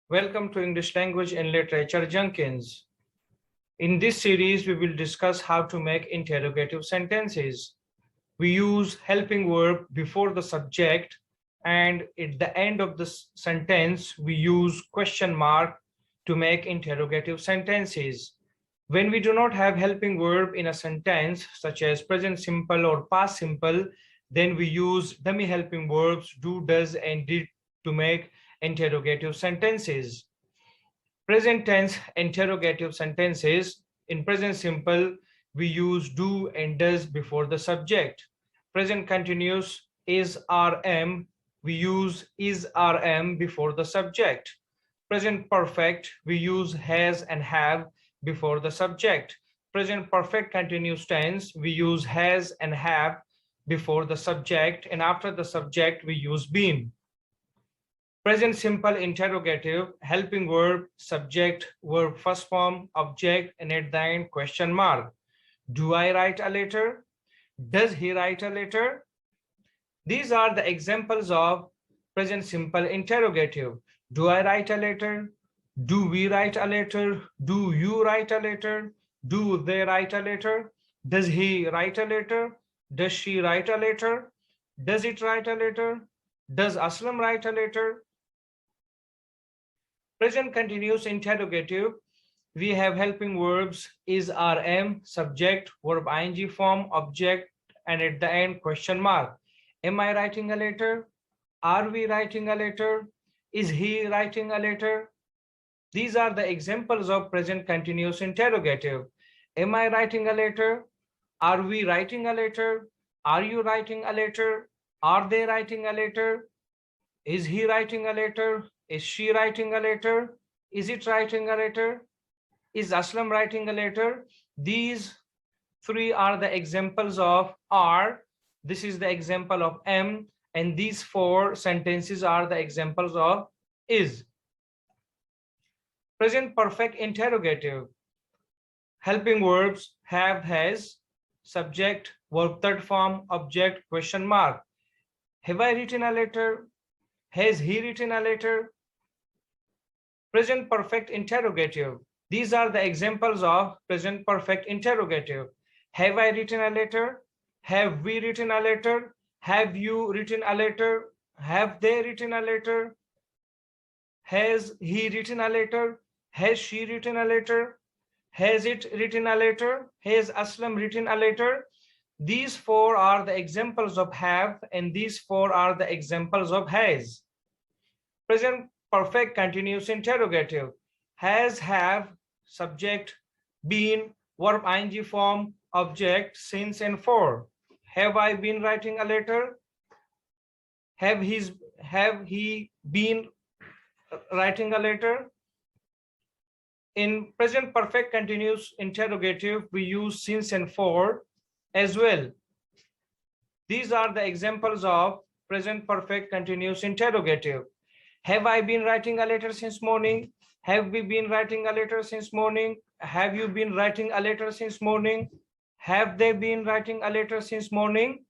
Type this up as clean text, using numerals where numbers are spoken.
Welcome to English Language and Literature Jenkins. In this series, we will discuss how to make interrogative sentences. We use helping verb before the subject, and at the end of the sentence, we use question mark to make interrogative sentences. When we do not have helping verb in a sentence, such as present simple or past simple, then we use dummy helping verbs do, does, and did to make interrogative sentences. Present tense interrogative sentences. In present simple, we use do and does before the subject. Present continuous is RM, we use is RM before the subject. Present perfect, we use has and have before the subject. Present perfect continuous tense, we use has and have before the subject, and after the subject we use been. Present simple interrogative, helping verb, subject, verb first form, object, and at the end question mark. Do I write a letter? Does he write a letter? These are the examples of present simple interrogative. Do I write a letter? Do we write a letter? Do you write a letter? Do they write a letter? Does he write a letter? Does she write a letter? Does it write a letter? Does Aslam write a letter? Present continuous interrogative, we have helping verbs is RM, subject, verb ing form, object, and at the end question mark. Am I writing a letter? Are we writing a letter? Is he writing a letter? These are the examples of present continuous interrogative. Am I writing a letter? Are we writing a letter? Are you writing a letter? Are they writing a letter? Is he writing a letter? Is she writing a letter? Is it writing a letter? Is Aslam writing a letter? These three are the examples of are. This is the example of am, and these four sentences are the examples of is. Present perfect interrogative. Helping verbs have, has, subject, verb third form, object, question mark. Have I written a letter? Has he written a letter? Present perfect interrogative. These are the examples of present perfect interrogative. Have I written a letter? Have we written a letter? Have you written a letter? Have they written a letter? Has he written a letter? Has she written a letter? Has it written a letter? Has Aslam written a letter? These four are the examples of have, and these four are the examples of has. Present perfect continuous interrogative. Has, have, subject, been, verb ing form, object, since, and for. Have I been writing a letter? Have he been writing a letter? In present perfect continuous interrogative, we use since and for as well. These are the examples of present perfect continuous interrogative. Have I been writing a letter since morning? Have we been writing a letter since morning? Have you been writing a letter since morning? Have they been writing a letter since morning?